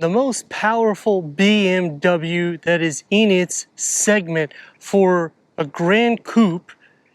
The most powerful BMW that is in its segment for a Gran Coupe,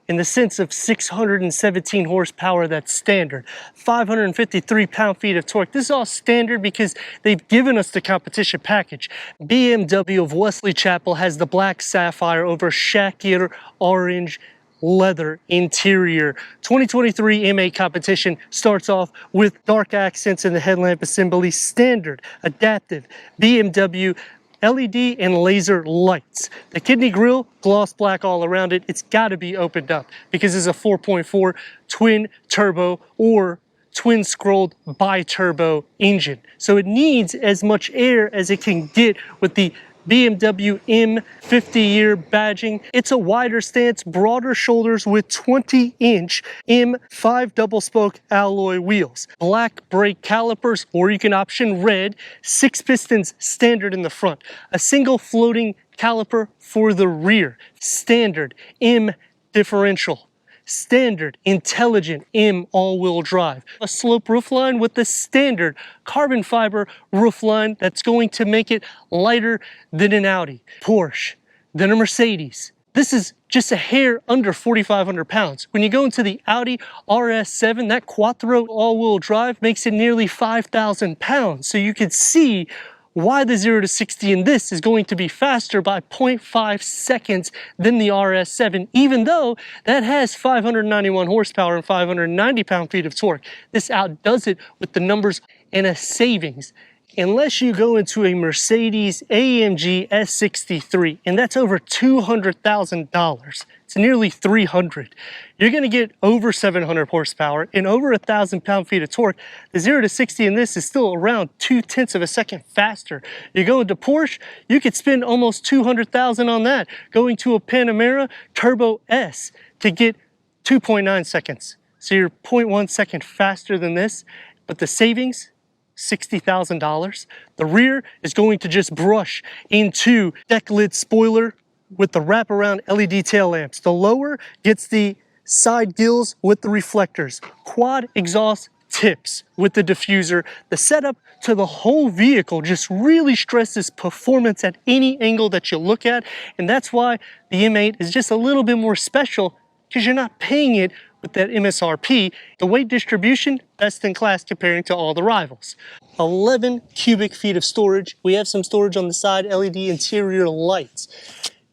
in the sense of 617 horsepower, that's standard. 553 pound-feet of torque. This is all standard because they've given us the competition package. BMW of Wesley Chapel has the black sapphire over shakir orange leather interior. 2023 M8 competition starts off with dark accents in the headlamp assembly, standard, adaptive, BMW LED and laser lights. The kidney grille, gloss black all around it. It's got to be opened up because it's a 4.4 twin turbo or twin scrolled bi-turbo engine. So it needs as much air as it can get with the BMW M 50-year badging. It's a wider stance, broader shoulders with 20-inch M5 double-spoke alloy wheels. Black brake calipers, or you can option red. 6 pistons standard in the front. A single floating caliper for the rear. Standard M differential. Standard intelligent M all-wheel drive. A slope roofline with the standard carbon fiber roofline that's going to make it lighter than an Audi, Porsche, than a Mercedes. This is just a hair under 4,500 pounds. When you go into the Audi RS7, that Quattro all-wheel drive makes it nearly 5,000 pounds. So you can see why the 0 to 60 in this is going to be faster by 0.5 seconds than the RS7, even though that has 591 horsepower and 590 pound-feet of torque. This outdoes it with the numbers and a savings. Unless you go into a Mercedes AMG S63, and that's over $200,000. It's nearly 300. You're gonna get over 700 horsepower and over 1,000 pound-feet of torque. The 0 to 60 in this is still around 0.2 of a second faster. You go into Porsche, you could spend almost 200,000 on that. Going to a Panamera Turbo S to get 2.9 seconds. So you're 0.1 second faster than this, but the savings, $60,000. The rear is going to just brush into deck lid spoiler with the wraparound LED tail lamps. The lower gets the side gills with the reflectors. Quad exhaust tips with the diffuser. The setup to the whole vehicle just really stresses performance at any angle that you look at, and that's why the M8 is just a little bit more special, because you're not paying it with that MSRP. The weight distribution, best in class comparing to all the rivals. 11 cubic feet of storage. We have some storage on the side, LED interior lights.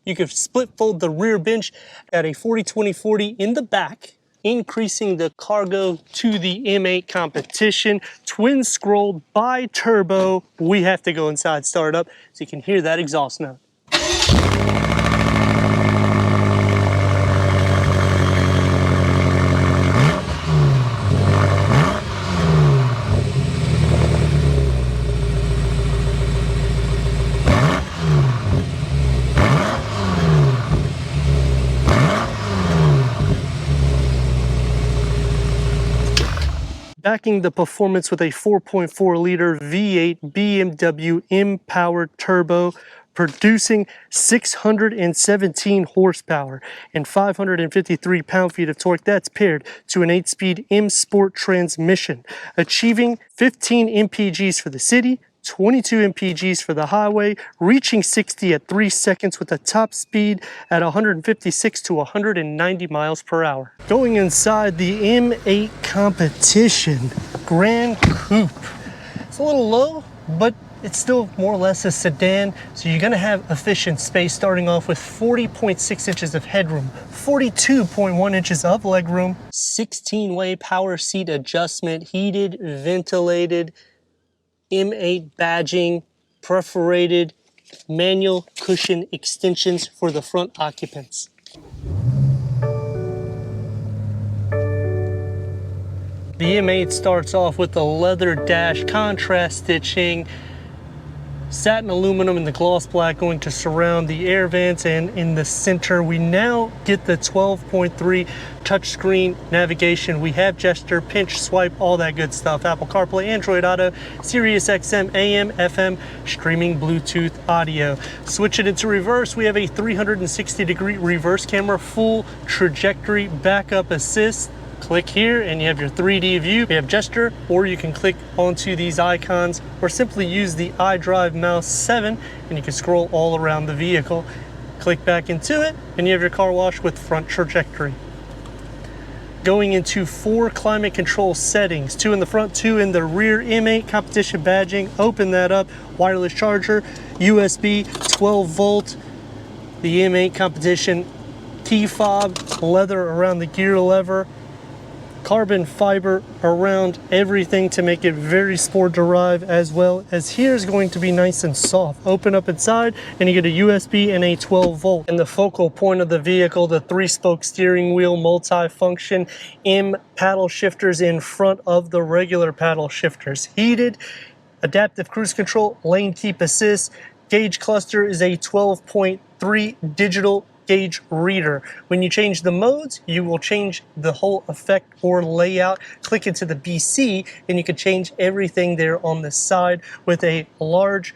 You can split fold the rear bench at a 40-20-40 in the back, increasing the cargo to the M8 competition. Twin scroll bi-turbo. We have to go inside, start up, so you can hear that exhaust note. Backing the performance with a 4.4-liter V8 BMW M-powered turbo, producing 617 horsepower and 553 pound-feet of torque. That's paired to an 8-speed M-Sport transmission, achieving 15 mpgs for the city, 22 mpgs for the highway, reaching 60 at 3 seconds with a top speed at 156 to 190 miles per hour. Going inside the M8 competition, Gran Coupe. It's a little low, but it's still more or less a sedan, so you're gonna have efficient space, starting off with 40.6 inches of headroom, 42.1 inches of legroom, 16-way power seat adjustment, heated, ventilated, M8 badging, perforated manual cushion extensions for the front occupants. The M8 starts off with the leather dash, contrast stitching, satin aluminum and the gloss black going to surround the air vents, and in the center we now get the 12.3 touchscreen navigation. We have gesture, pinch, swipe, all that good stuff. Apple CarPlay, Android Auto, Sirius XM, AM, FM, streaming Bluetooth audio. Switch it into reverse. We have a 360-degree reverse camera, full trajectory backup assist, Click here and you have your 3D view. You have gesture, or you can click onto these icons, or simply use the iDrive mouse 7 and you can scroll all around the vehicle. Click back into it and you have your car wash with front trajectory. Going into 4 climate control settings, 2 in the front, 2 in the rear. M8 competition badging, open that up. Wireless charger, USB 12 volt, the M8 competition key fob, leather around the gear lever, carbon fiber around everything to make it very sport derived, as well as here is going to be nice and soft. Open up inside and you get a USB and a 12 volt. And the focal point of the vehicle, the 3-spoke steering wheel, multi-function M paddle shifters in front of the regular paddle shifters. Heated, adaptive cruise control, lane keep assist. Gauge cluster is a 12.3 digital gauge reader. When you change the modes, you will change the whole effect or layout. Click into the BC and you can change everything there on the side with a large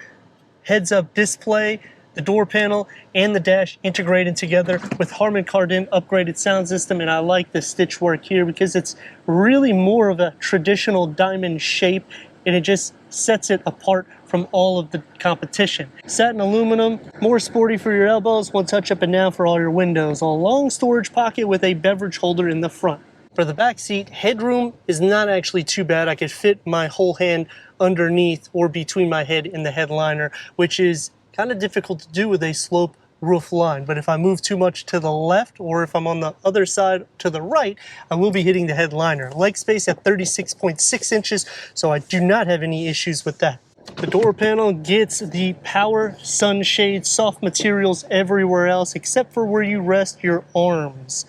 heads-up display, the door panel and the dash integrated together with Harman Kardon upgraded sound system. And I like the stitch work here because it's really more of a traditional diamond shape and it just sets it apart from all of the competition. Satin aluminum, more sporty for your elbows, one touch up and down for all your windows. A long storage pocket with a beverage holder in the front. For the back seat, headroom is not actually too bad. I could fit my whole hand underneath or between my head and the headliner, which is kind of difficult to do with a slope roof line. But if I move too much to the left or if I'm on the other side to the right, I will be hitting the headliner. Leg space at 36.6 inches, so I do not have any issues with that. The door panel gets the power sunshade, soft materials everywhere else except for where you rest your arms.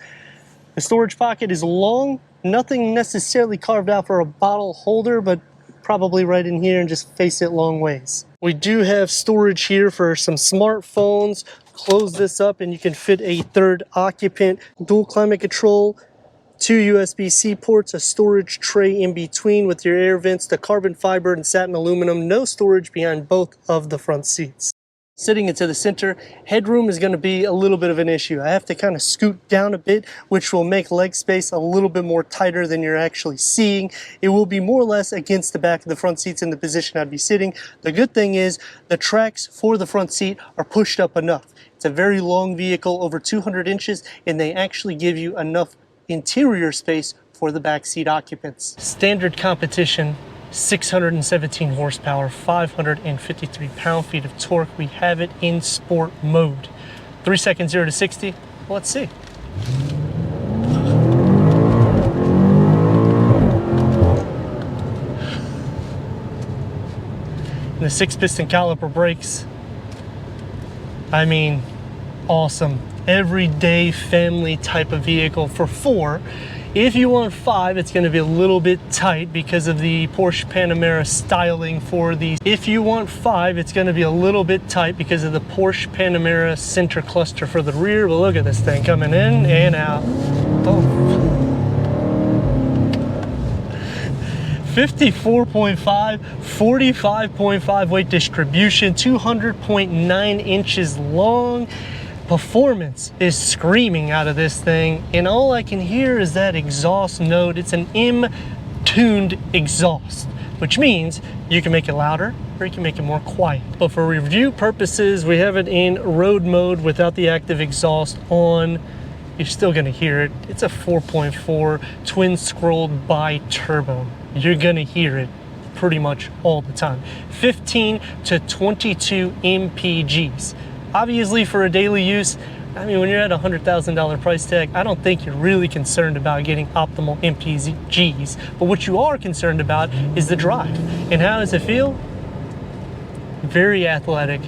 The storage pocket is long, nothing necessarily carved out for a bottle holder, but probably right in here and just face it long ways. We do have storage here for some smartphones. Close this up and you can fit a third occupant. Dual climate control, 2 USB-C ports, a storage tray in between with your air vents, the carbon fiber and satin aluminum, no storage behind both of the front seats. Sitting into the center, headroom is going to be a little bit of an issue. I have to kind of scoot down a bit, which will make leg space a little bit more tighter than you're actually seeing. It will be more or less against the back of the front seats in the position I'd be sitting. The good thing is the tracks for the front seat are pushed up enough. It's a very long vehicle, over 200 inches, and they actually give you enough interior space for the back seat occupants. Standard competition, 617 horsepower, 553 pound-feet of torque. We have it in sport mode. 3 seconds 0 to 60. Let's see. And the 6-piston caliper brakes, I mean, awesome. Everyday family type of vehicle for 4. If you want 5, it's going to be a little bit tight because of the Porsche Panamera styling for these. If you want 5, it's going to be a little bit tight because of the Porsche Panamera center cluster for the rear. But look at this thing coming in and out. Oh. 54.5, 45.5 weight distribution, 200.9 inches long. Performance is screaming out of this thing, and all I can hear is that exhaust note. It's an M-tuned exhaust, which means you can make it louder or you can make it more quiet. But for review purposes, we have it in road mode without the active exhaust on. You're still gonna hear it. It's a 4.4 twin-scrolled bi-turbo. You're gonna hear it pretty much all the time. 15 to 22 mpgs. Obviously, for a daily use, I mean, when you're at a $100,000 price tag, I don't think you're really concerned about getting optimal mpgs. But what you are concerned about is the drive. And how does it feel? Very athletic.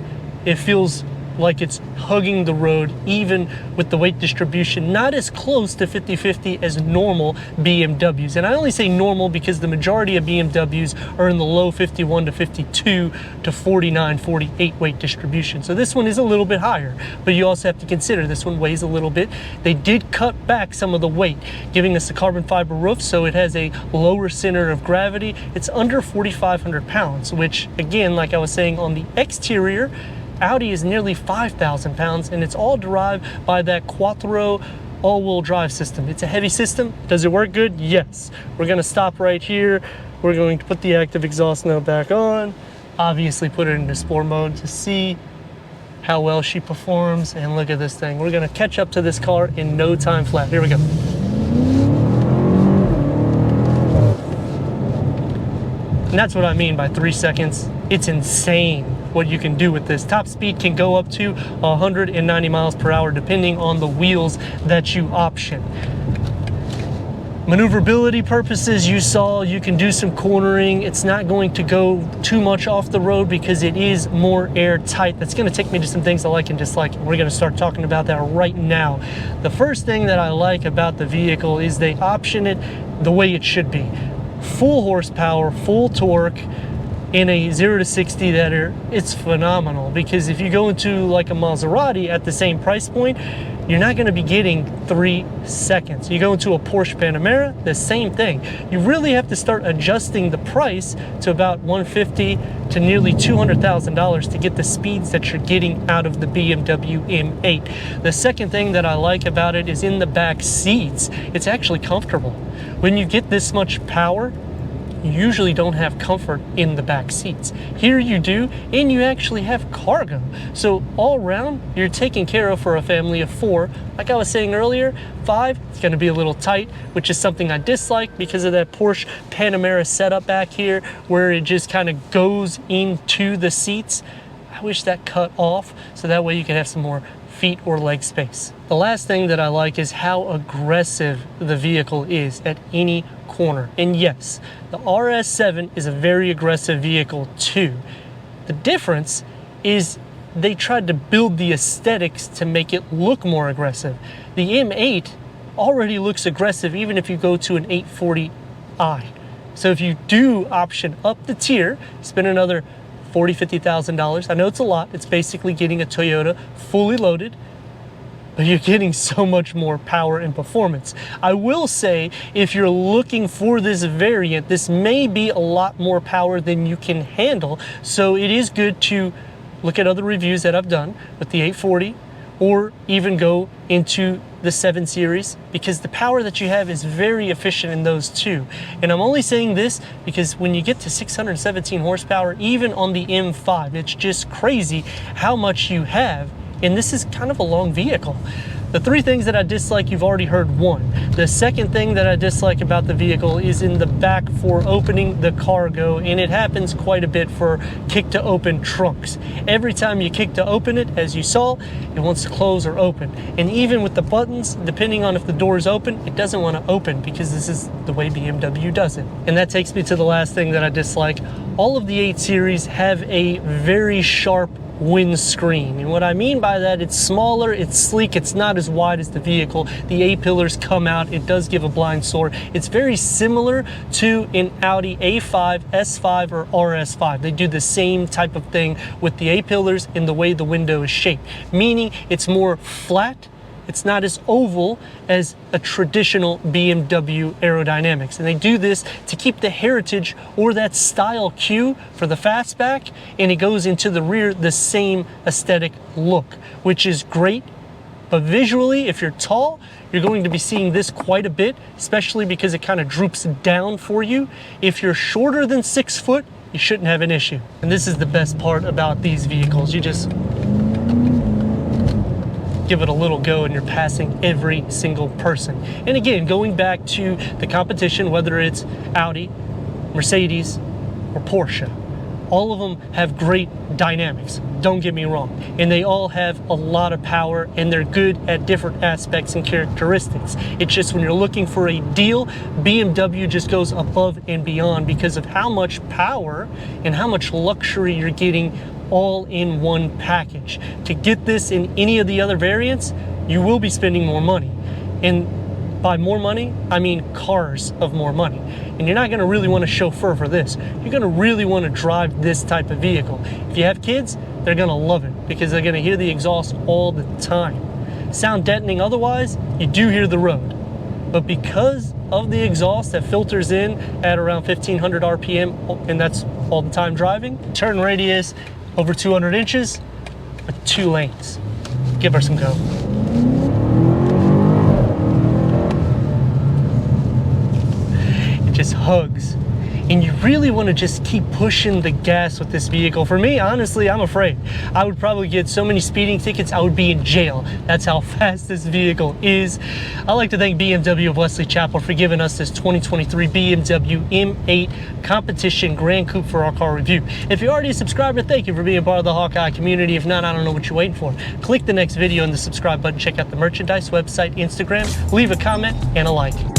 It feels like it's hugging the road, even with the weight distribution, not as close to 50-50 as normal BMWs. And I only say normal because the majority of BMWs are in the low 51 to 52 to 49, 48 weight distribution. So this one is a little bit higher, but you also have to consider this one weighs a little bit. They did cut back some of the weight, giving us a carbon fiber roof, so it has a lower center of gravity. It's under 4,500 pounds, which again, like I was saying on the exterior, Audi is nearly 5,000 pounds, and it's all derived by that Quattro all-wheel drive system. It's a heavy system. Does it work good? Yes. We're gonna stop right here. We're going to put the active exhaust now back on. Obviously put it into sport mode to see how well she performs. And look at this thing. We're gonna catch up to this car in no time flat. Here we go. And that's what I mean by 3 seconds. It's insane what you can do with this. Top speed can go up to 190 miles per hour depending on the wheels that you option. Maneuverability purposes, you saw you can do some cornering. It's not going to go too much off the road because it is more airtight. That's going to take me to some things I like and dislike. We're going to start talking about that right now. The first thing that I like about the vehicle is they option it the way it should be. Full horsepower, full torque, in a 0 to 60 it's phenomenal, because if you go into like a Maserati at the same price point, you're not going to be getting 3 seconds. You go into a Porsche Panamera, the same thing. You really have to start adjusting the price to about $150,000 to nearly $200,000 to get the speeds that you're getting out of the BMW M8. The second thing that I like about it is in the back seats. It's actually comfortable. When you get this much power, you usually don't have comfort in the back seats. Here you do, and you actually have cargo. So all around, you're taken care of for a family of 4. Like I was saying earlier, 5, it's gonna be a little tight, which is something I dislike because of that Porsche Panamera setup back here, where it just kind of goes into the seats. I wish that cut off, so that way you can have some more feet or leg space. The last thing that I like is how aggressive the vehicle is at any corner. And yes, the RS7 is a very aggressive vehicle too. The difference is they tried to build the aesthetics to make it look more aggressive. The M8 already looks aggressive even if you go to an 840i. So if you do option up the tier, spend another $40,000, $50,000. I know it's a lot. It's basically getting a Toyota fully loaded, but you're getting so much more power and performance. I will say, if you're looking for this variant, this may be a lot more power than you can handle. So it is good to look at other reviews that I've done with the 840, or even go into the 7 Series, because the power that you have is very efficient in those too. And I'm only saying this because when you get to 617 horsepower, even on the M5, it's just crazy how much you have. And this is kind of a long vehicle. The 3 things that I dislike, you've already heard one. The second thing that I dislike about the vehicle is in the back for opening the cargo, and it happens quite a bit for kick to open trunks. Every time you kick to open it, as you saw, it wants to close or open. And even with the buttons, depending on if the door is open, it doesn't want to open because this is the way BMW does it. And that takes me to the last thing that I dislike. All of the 8 Series have a very sharp windscreen, and what I mean by that, it's smaller, it's sleek, it's not as wide as the vehicle. The A-pillars come out, it does give a blind spot. It's very similar to an Audi A5, S5, or RS5. They do the same type of thing with the A-pillars in the way the window is shaped, meaning it's more flat. It's not as oval as a traditional BMW aerodynamics. And they do this to keep the heritage or that style cue for the fastback, and it goes into the rear the same aesthetic look, which is great. But visually, if you're tall, you're going to be seeing this quite a bit, especially because it kind of droops down for you. If you're shorter than 6 foot, you shouldn't have an issue. And this is the best part about these vehicles. You just give it a little go and you're passing every single person. And again, going back to the competition, whether it's Audi, Mercedes, or Porsche, all of them have great dynamics, don't get me wrong, and they all have a lot of power, and they're good at different aspects and characteristics. It's just when you're looking for a deal, BMW just goes above and beyond because of how much power and how much luxury you're getting all in one package. To get this in any of the other variants, you will be spending more money. And by more money, I mean cars of more money. And you're not gonna really want a chauffeur for this. You're gonna really wanna drive this type of vehicle. If you have kids, they're gonna love it because they're gonna hear the exhaust all the time. Sound deadening otherwise, you do hear the road. But because of the exhaust that filters in at around 1500 RPM, and that's all the time driving, turn radius over 200 inches with 2 lanes. Give her some go. hugs. And you really want to just keep pushing the gas with this vehicle. For me, honestly, I'm afraid. I would probably get so many speeding tickets, I would be in jail. That's how fast this vehicle is. I'd like to thank BMW of Wesley Chapel for giving us this 2023 BMW M8 Competition Gran Coupe for our car review. If you're already a subscriber, thank you for being part of the Hawkeye community. If not, I don't know what you're waiting for. Click the next video and the subscribe button. Check out the merchandise, website, Instagram. Leave a comment and a like.